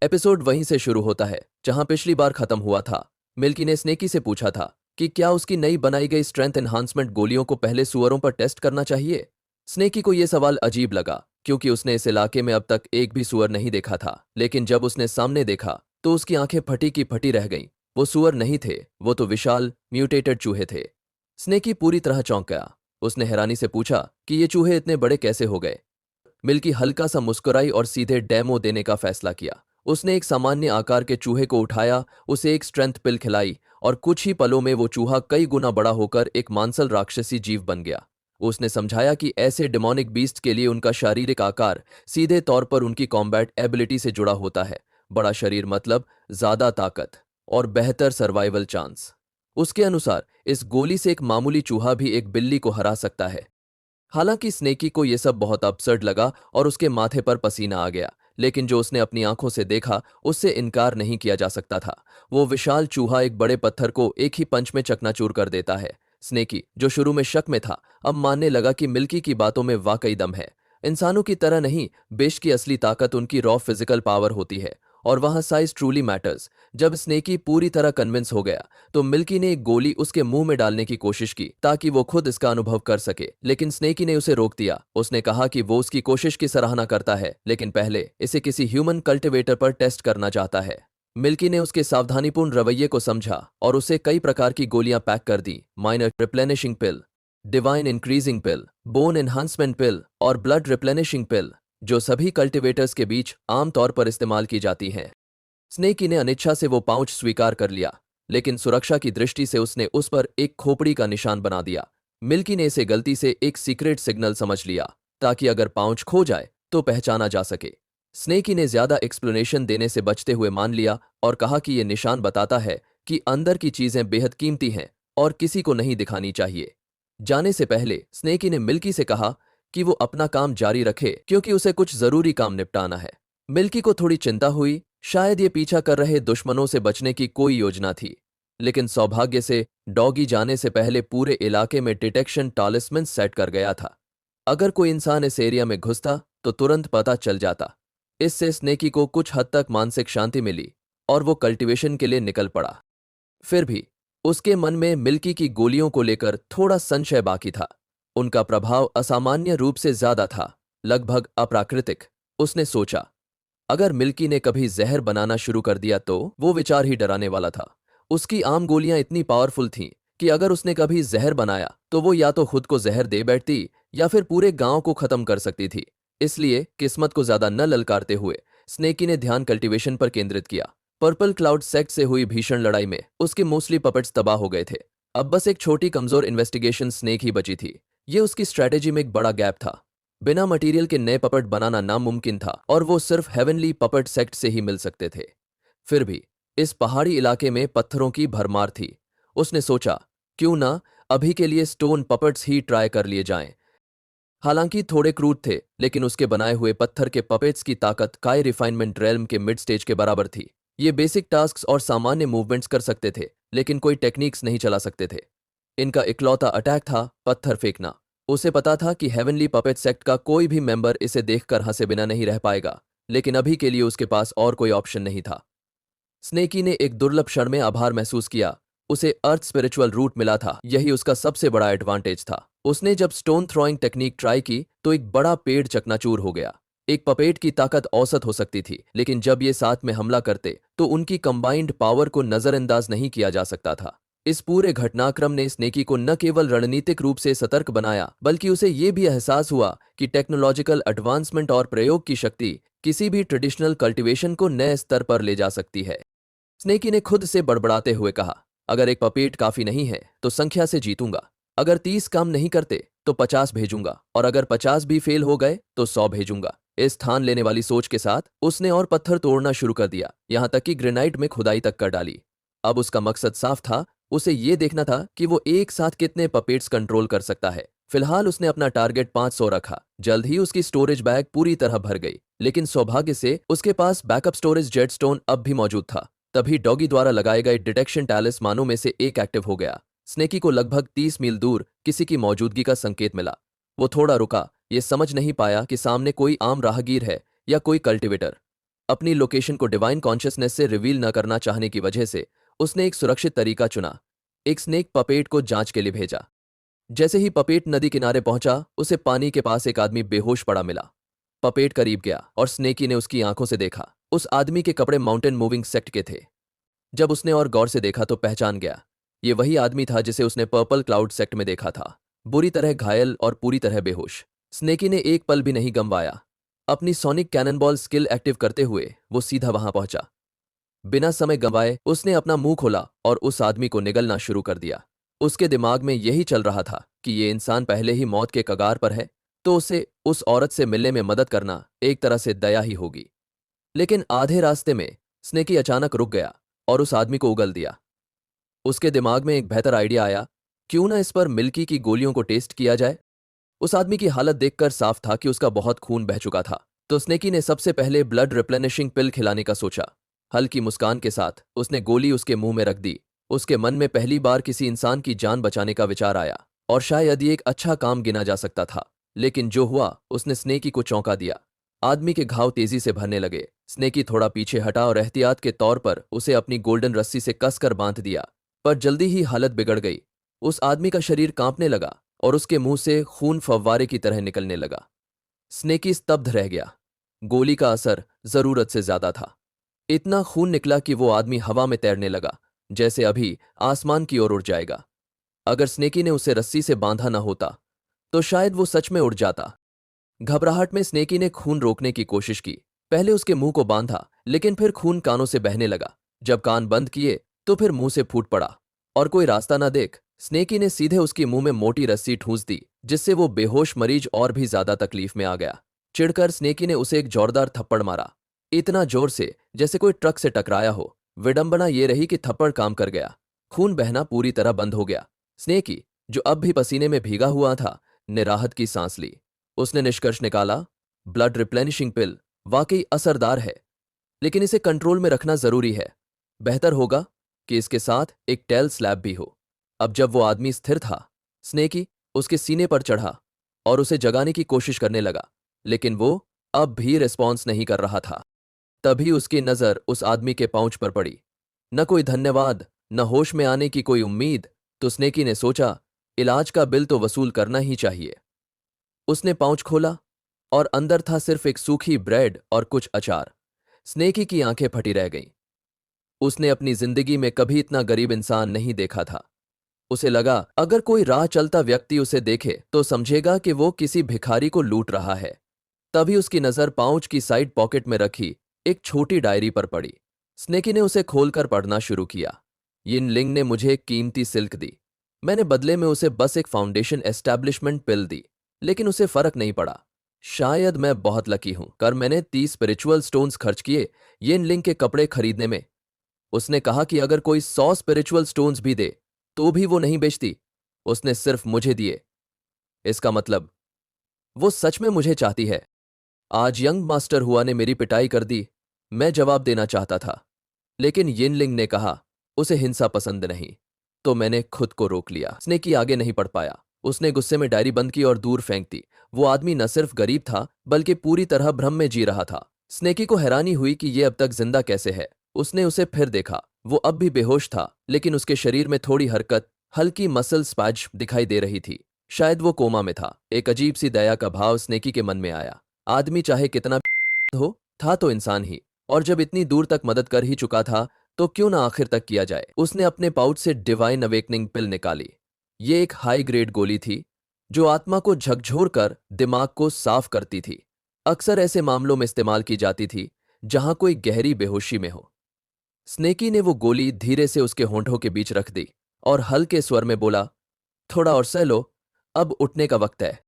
Episode वहीं से शुरू होता है जहां पिछली बार खत्म हुआ था। मिल्की ने स्नेकी से पूछा था कि क्या उसकी नई बनाई गई स्ट्रेंथ एनहांसमेंट गोलियों को पहले सुअरों पर टेस्ट करना चाहिए। स्नेकी को यह सवाल अजीब लगा क्योंकि उसने इस इलाके में अब तक एक भी सुअर नहीं देखा था, लेकिन जब उसने सामने देखा तो उसकी आंखें फटी की फटी रह गईं। वो सुअर नहीं थे, वो तो विशाल म्यूटेटेड चूहे थे। स्नेकी पूरी तरह चौंक गया। उसने हैरानी से पूछा कि ये चूहे इतने बड़े कैसे हो गए। मिल्की हल्का सा मुस्कुराई और सीधे डेमो देने का फैसला किया। उसने एक सामान्य आकार के चूहे को उठाया, उसे एक स्ट्रेंथ पिल खिलाई और कुछ ही पलों में वो चूहा कई गुना बड़ा होकर एक मांसल राक्षसी जीव बन गया। उसने समझाया कि ऐसे डिमोनिक बीस्ट के लिए उनका शारीरिक आकार सीधे तौर पर उनकी कॉम्बैट एबिलिटी से जुड़ा होता है। बड़ा शरीर मतलब ज्यादा ताकत और बेहतर सर्वाइवल चांस। उसके अनुसार इस गोली से एक मामूली चूहा भी एक बिल्ली को हरा सकता है। हालांकि स्नेकी को यह सब बहुत अपसर्ड लगा और उसके माथे पर पसीना आ गया, लेकिन जो उसने अपनी आंखों से देखा उससे इनकार नहीं किया जा सकता था। वो विशाल चूहा एक बड़े पत्थर को एक ही पंच में चकनाचूर कर देता है। स्नेकी, जो शुरू में शक में था, अब मानने लगा कि मिल्की की बातों में वाकई दम है। इंसानों की तरह नहीं, बेश की असली ताकत उनकी रॉ फिजिकल पावर होती है और वहां साइज ट्रूली मैटर्स। जब स्नेकी पूरी तरह कन्विंस हो गया तो मिल्की ने एक गोली उसके मुंह में डालने की कोशिश की ताकि वो खुद इसका अनुभव कर सके, लेकिन स्नेकी ने उसे रोक दिया। उसने कहा कि वो उसकी कोशिश की सराहना करता है, लेकिन पहले इसे किसी ह्यूमन कल्टिवेटर पर टेस्ट करना चाहता है। मिल्की ने उसके सावधानीपूर्ण रवैये को समझा और उसे कई प्रकार की गोलियां पैक कर दी। माइनर रिप्लेनिशिंग पिल, डिवाइन इंक्रीजिंग पिल, बोन एनहांसमेंट पिल और ब्लड रिप्लेनिशिंग पिल, जो सभी कल्टिवेटर्स के बीच आमतौर पर इस्तेमाल की जाती हैं। स्नेकी ने अनिच्छा से वो पाउच स्वीकार कर लिया, लेकिन सुरक्षा की दृष्टि से उसने उस पर एक खोपड़ी का निशान बना दिया। मिल्की ने इसे गलती से एक सीक्रेट सिग्नल समझ लिया ताकि अगर पाउच खो जाए तो पहचाना जा सके। स्नेकी ने ज्यादा एक्सप्लेनेशन देने से बचते हुए मान लिया और कहा कि यह निशान बताता है कि अंदर की चीजें बेहद कीमती हैं और किसी को नहीं दिखानी चाहिए। जाने से पहले स्नेकी ने मिल्की से कहा कि वो अपना काम जारी रखे क्योंकि उसे कुछ जरूरी काम निपटाना है। मिल्की को थोड़ी चिंता हुई, शायद ये पीछा कर रहे दुश्मनों से बचने की कोई योजना थी। लेकिन सौभाग्य से डॉगी जाने से पहले पूरे इलाके में डिटेक्शन टॉलिस्मन सेट कर गया था। अगर कोई इंसान इस एरिया में घुसता तो तुरंत पता चल जाता। इससे स्नेकी को कुछ हद तक मानसिक शांति मिली और वो कल्टीवेशन के लिए निकल पड़ा। फिर भी उसके मन में मिल्की की गोलियों को लेकर थोड़ा संशय बाकी था। उनका प्रभाव असामान्य रूप से ज्यादा था, लगभग अप्राकृतिक। उसने सोचा, अगर मिल्की ने कभी जहर बनाना शुरू कर दिया तो वो विचार ही डराने वाला था। उसकी आम गोलियां इतनी पावरफुल थीं कि अगर उसने कभी जहर बनाया तो वो या तो खुद को जहर दे बैठती या फिर पूरे गांव को खत्म कर सकती थी। इसलिए किस्मत को ज्यादा न ललकारते हुए स्नेकी ने ध्यान कल्टीवेशन पर केंद्रित किया। पर्पल क्लाउड सेक्ट से हुई भीषण लड़ाई में उसके मोस्टली पपेट्स तबाह हो गए थे। अब बस एक छोटी कमजोर इन्वेस्टिगेशन स्नेक ही बची थी। ये उसकी स्ट्रैटेजी में एक बड़ा गैप था। बिना मटेरियल के नए पपट बनाना नामुमकिन था और वो सिर्फ हेवनली पपट सेक्ट से ही मिल सकते थे। फिर भी इस पहाड़ी इलाके में पत्थरों की भरमार थी। उसने सोचा, क्यों ना अभी के लिए स्टोन पपट्स ही ट्राई कर लिए जाएं। हालांकि थोड़े क्रूड थे, लेकिन उसके बनाए हुए पत्थर के पपेट्स की ताकत काय रिफाइनमेंट रेल्म के मिड स्टेज के बराबर थी। ये बेसिक टास्क्स और सामान्य मूवमेंट्स कर सकते थे, लेकिन कोई टेक्निक्स नहीं चला सकते थे। इनका इकलौता अटैक था पत्थर फेंकना। उसे पता था कि हेवनली पपेट सेक्ट का कोई भी मेंबर इसे देखकर हंसे बिना नहीं रह पाएगा, लेकिन अभी के लिए उसके पास और कोई ऑप्शन नहीं था। स्नेकी ने एक दुर्लभ क्षण में आभार महसूस किया। उसे अर्थ स्पिरिचुअल रूट मिला था, यही उसका सबसे बड़ा एडवांटेज था। उसने जब स्टोन थ्रोइंग टेक्निक ट्राई की तो एक बड़ा पेड़ चकनाचूर हो गया। एक पपेट की ताकत औसत हो सकती थी, लेकिन जब ये साथ में हमला करते तो उनकी कंबाइंड पावर को नजरअंदाज नहीं किया जा सकता था। इस पूरे घटनाक्रम ने स्नेकी को न केवल रणनीतिक रूप से सतर्क बनाया, बल्कि उसे यह भी एहसास हुआ कि टेक्नोलॉजिकल एडवांसमेंट और प्रयोग की शक्ति किसी भी ट्रेडिशनल कल्टीवेशन को नए स्तर पर ले जा सकती है। स्नेकी ने खुद से बड़बड़ाते हुए कहा, अगर एक पपेट काफी नहीं है तो संख्या से जीतूंगा। अगर 30 काम नहीं करते तो 50 भेजूंगा और अगर 50 भी फेल हो गए तो 100 भेजूंगा। इस ठान लेने वाली सोच के साथ उसने और पत्थर तोड़ना शुरू कर दिया, यहां तक कि ग्रेनाइट में खुदाई तक कर डाली। अब उसका मकसद साफ था, उसे यह देखना था कि वो एक साथ कितने पपेट्स कंट्रोल कर सकता है। फिलहाल उसने अपना टारगेट 500 रखा। जल्द ही उसकी स्टोरेज बैग पूरी तरह भर गई, लेकिन सौभाग्य से उसके पास बैकअप स्टोरेज जेटस्टोन अब भी मौजूद था। तभी डॉगी द्वारा लगाए गए डिटेक्शन टैलिस्मानों में से एक एक्टिव हो गया। स्नेकी को लगभग 30 मील दूर किसी की मौजूदगी का संकेत मिला। वो थोड़ा रुका, ये समझ नहीं पाया कि सामने कोई आम राहगीर है या कोई कल्टिवेटर। अपनी लोकेशन को डिवाइन कॉन्शियसनेस से रिवील न करना चाहने की वजह से उसने एक सुरक्षित तरीका चुना। एक स्नेक पपेट को जांच के लिए भेजा। जैसे ही पपेट नदी किनारे पहुंचा, उसे पानी के पास एक आदमी बेहोश पड़ा मिला। पपेट करीब गया और स्नेकी ने उसकी आंखों से देखा। उस आदमी के कपड़े माउंटेन मूविंग सेक्ट के थे। जब उसने और गौर से देखा तो पहचान गया, ये वही आदमी था जिसे उसने पर्पल क्लाउड सेक्ट में देखा था, बुरी तरह घायल और पूरी तरह बेहोश। स्नेकी ने एक पल भी नहीं गंवाया। अपनी सोनिक कैननबॉल स्किल एक्टिव करते हुए वो सीधा वहां पहुंचा। बिना समय गंवाए उसने अपना मुंह खोला और उस आदमी को निगलना शुरू कर दिया। उसके दिमाग में यही चल रहा था कि ये इंसान पहले ही मौत के कगार पर है, तो उसे उस औरत से मिलने में मदद करना एक तरह से दया ही होगी। लेकिन आधे रास्ते में स्नेकी अचानक रुक गया और उस आदमी को उगल दिया। उसके दिमाग में एक बेहतर आइडिया आया, क्यों ना इस पर मिल्की की गोलियों को टेस्ट किया जाए। उस आदमी की हालत देखकर साफ था कि उसका बहुत खून बह चुका था, तो स्नेकी ने सबसे पहले ब्लड रिप्लेनिशिंग पिल खिलाने का सोचा। हल्की मुस्कान के साथ उसने गोली उसके मुंह में रख दी। उसके मन में पहली बार किसी इंसान की जान बचाने का विचार आया, और शायद ये एक अच्छा काम गिना जा सकता था। लेकिन जो हुआ उसने स्नेकी को चौंका दिया। आदमी के घाव तेजी से भरने लगे। स्नेकी थोड़ा पीछे हटा और एहतियात के तौर पर उसे अपनी गोल्डन रस्सी से कसकर बांध दिया, पर जल्दी ही हालत बिगड़ गई। उस आदमी का शरीर कांपने लगा और उसके मुंह से खून फव्वारे की तरह निकलने लगा। स्नेकी स्तब्ध रह गया। गोली का असर जरूरत से ज्यादा था। इतना खून निकला कि वो आदमी हवा में तैरने लगा, जैसे अभी आसमान की ओर उड़ जाएगा। अगर स्नेकी ने उसे रस्सी से बांधा न होता तो शायद वो सच में उड़ जाता। घबराहट में स्नेकी ने खून रोकने की कोशिश की। पहले उसके मुंह को बांधा, लेकिन फिर खून कानों से बहने लगा। जब कान बंद किए तो फिर मुंह से फूट पड़ा, और कोई रास्ता ना देख स्नेकी ने सीधे उसकी मुंह में मोटी रस्सी ठूंस दी, जिससे वो बेहोश मरीज और भी ज्यादा तकलीफ में आ गया। चिढ़कर स्नेकी ने उसे एक जोरदार थप्पड़ मारा, इतना जोर से जैसे कोई ट्रक से टकराया हो। विडंबना ये रही कि थप्पड़ काम कर गया। खून बहना पूरी तरह बंद हो गया। स्नेकी, जो अब भी पसीने में भीगा हुआ था, ने राहत की सांस ली। उसने निष्कर्ष निकाला, ब्लड रिप्लेनिशिंग पिल वाकई असरदार है, लेकिन इसे कंट्रोल में रखना जरूरी है। बेहतर होगा कि इसके साथ एक टेल स्लैब भी हो। अब जब वो आदमी स्थिर था, स्नेकी उसके सीने पर चढ़ा और उसे जगाने की कोशिश करने लगा, लेकिन वो अब भी रिस्पॉन्स नहीं कर रहा था। तभी उसकी नजर उस आदमी के पाउच पर पड़ी। न कोई धन्यवाद, न होश में आने की कोई उम्मीद, तो स्नेकी ने सोचा, इलाज का बिल तो वसूल करना ही चाहिए। उसने पाउच खोला और अंदर था सिर्फ एक सूखी ब्रेड और कुछ अचार। स्नेकी की आंखें फटी रह गईं। उसने अपनी जिंदगी में कभी इतना गरीब इंसान नहीं देखा था। उसे लगा, अगर कोई राह चलता व्यक्ति उसे देखे तो समझेगा कि वो किसी भिखारी को लूट रहा है। तभी उसकी नजर पाउच की साइड पॉकेट में रखी एक छोटी डायरी पर पड़ी। स्नेकी ने उसे खोलकर पढ़ना शुरू किया। यिन लिंग ने मुझे एक कीमती सिल्क दी। मैंने बदले में उसे बस एक फाउंडेशन एस्टैब्लिशमेंट पिल दी, लेकिन उसे फर्क नहीं पड़ा। शायद मैं बहुत लकी हूं, कर मैंने 30 स्पिरिचुअल स्टोन्स खर्च किए यिन लिंग के कपड़े खरीदने में। उसने कहा कि अगर कोई 100 स्पिरिचुअल स्टोन्स भी दे तो भी वो नहीं बेचती। उसने सिर्फ मुझे दिए। इसका मतलब वो सच में मुझे चाहती है। आज यंग मास्टर हुआ ने मेरी पिटाई कर दी। मैं जवाब देना चाहता था, लेकिन यिनलिंग ने कहा उसे हिंसा पसंद नहीं, तो मैंने खुद को रोक लिया। स्नेकी आगे नहीं पढ़ पाया। उसने गुस्से में डायरी बंद की और दूर फेंक दी। वो आदमी न सिर्फ गरीब था, बल्कि पूरी तरह भ्रम में जी रहा था। स्नेकी को हैरानी हुई कि ये अब तक जिंदा कैसे है। उसने उसे फिर देखा। वो अब भी बेहोश था, लेकिन उसके शरीर में थोड़ी हरकत, हल्की मसल स्पैज दिखाई दे रही थी। शायद वो कोमा में था। एक अजीब सी दया का भाव स्नेकी के मन में आया। आदमी चाहे कितना भी हो, था तो इंसान ही, और जब इतनी दूर तक मदद कर ही चुका था तो क्यों ना आखिर तक किया जाए। उसने अपने पाउच से डिवाइन अवेकनिंग पिल निकाली। ये एक हाई ग्रेड गोली थी जो आत्मा को झकझोर कर दिमाग को साफ करती थी। अक्सर ऐसे मामलों में इस्तेमाल की जाती थी जहां कोई गहरी बेहोशी में हो। स्नेकी ने वो गोली धीरे से उसके होंठों के बीच रख दी और हल्के स्वर में बोला, थोड़ा और सह लो, अब उठने का वक्त है।